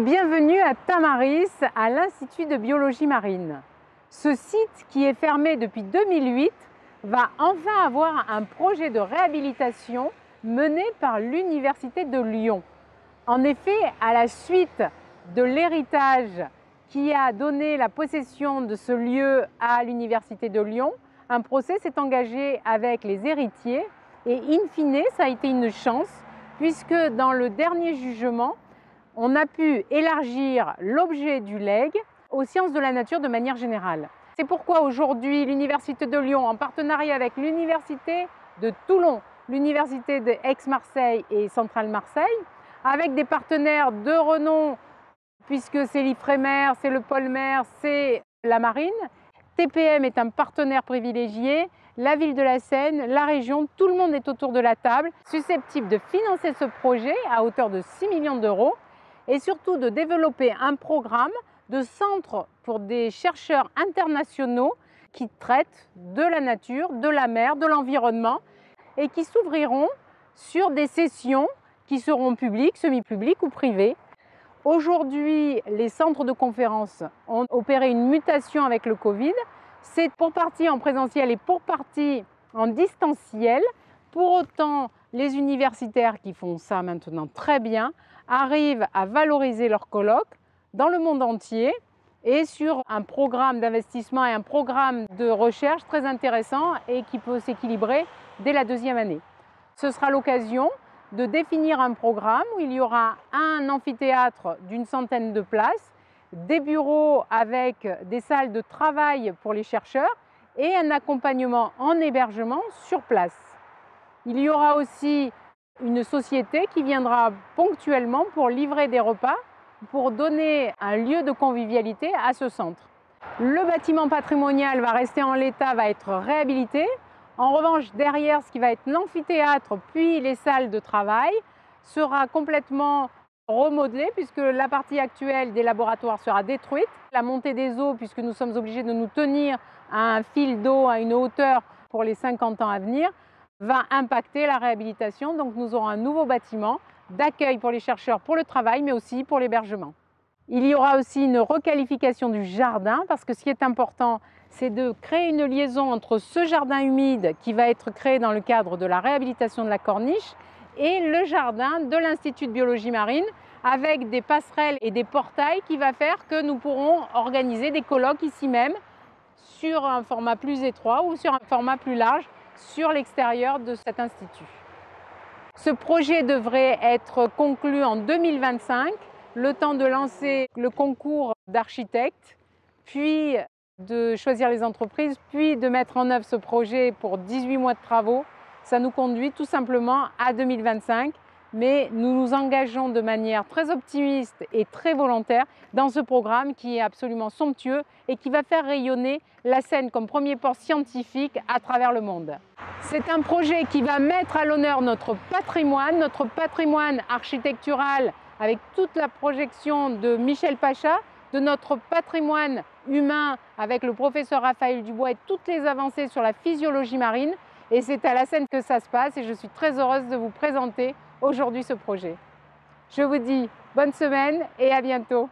bienvenue à Tamaris, à l'Institut de biologie marine. Ce site, qui est fermé depuis 2008, va enfin avoir un projet de réhabilitation mené par l'Université de Lyon. En effet, à la suite de l'héritage qui a donné la possession de ce lieu à l'Université de Lyon, un procès s'est engagé avec les héritiers et in fine, ça a été une chance puisque dans le dernier jugement, on a pu élargir l'objet du legs aux sciences de la nature de manière générale. C'est pourquoi aujourd'hui l'Université de Lyon, en partenariat avec l'Université de Toulon, l'Université d'Aix-Marseille et Centrale Marseille, avec des partenaires de renom, puisque c'est l'Ifremer, c'est le Polmer, c'est la Marine. TPM est un partenaire privilégié, la ville de la Seine, la région, tout le monde est autour de la table, susceptible de financer ce projet à hauteur de 6 millions d'euros et surtout de développer un programme de centre pour des chercheurs internationaux qui traitent de la nature, de la mer, de l'environnement et qui s'ouvriront sur des sessions qui seront publiques, semi-publiques ou privées. Aujourd'hui, les centres de conférences ont opéré une mutation avec le Covid. C'est pour partie en présentiel et pour partie en distanciel. Pour autant, les universitaires qui font ça maintenant très bien arrivent à valoriser leurs colloques dans le monde entier et sur un programme d'investissement et un programme de recherche très intéressant et qui peut s'équilibrer dès la deuxième année. Ce sera l'occasion de définir un programme où il y aura un amphithéâtre d'une centaine de places, des bureaux avec des salles de travail pour les chercheurs et un accompagnement en hébergement sur place. Il y aura aussi une société qui viendra ponctuellement pour livrer des repas, pour donner un lieu de convivialité à ce centre. Le bâtiment patrimonial va rester en l'état, va être réhabilité. En revanche, derrière, ce qui va être l'amphithéâtre, puis les salles de travail, sera complètement remodelé puisque la partie actuelle des laboratoires sera détruite. La montée des eaux, puisque nous sommes obligés de nous tenir à un fil d'eau à une hauteur pour les 50 ans à venir, va impacter la réhabilitation. Donc nous aurons un nouveau bâtiment d'accueil pour les chercheurs, pour le travail, mais aussi pour l'hébergement. Il y aura aussi une requalification du jardin, parce que ce qui est important, c'est de créer une liaison entre ce jardin humide qui va être créé dans le cadre de la réhabilitation de la corniche et le jardin de l'Institut de biologie marine, avec des passerelles et des portails qui va faire que nous pourrons organiser des colloques ici même, sur un format plus étroit ou sur un format plus large, sur l'extérieur de cet institut. Ce projet devrait être conclu en 2025, le temps de lancer le concours d'architectes, puis de choisir les entreprises, puis de mettre en œuvre ce projet pour 18 mois de travaux. Ça nous conduit tout simplement à 2025, mais nous nous engageons de manière très optimiste et très volontaire dans ce programme qui est absolument somptueux et qui va faire rayonner la Seine comme premier port scientifique à travers le monde. C'est un projet qui va mettre à l'honneur notre patrimoine architectural avec toute la projection de Michel Pacha, de notre patrimoine humain avec le professeur Raphaël Dubois et toutes les avancées sur la physiologie marine. Et c'est à la Seine que ça se passe et je suis très heureuse de vous présenter aujourd'hui ce projet. Je vous dis bonne semaine et à bientôt.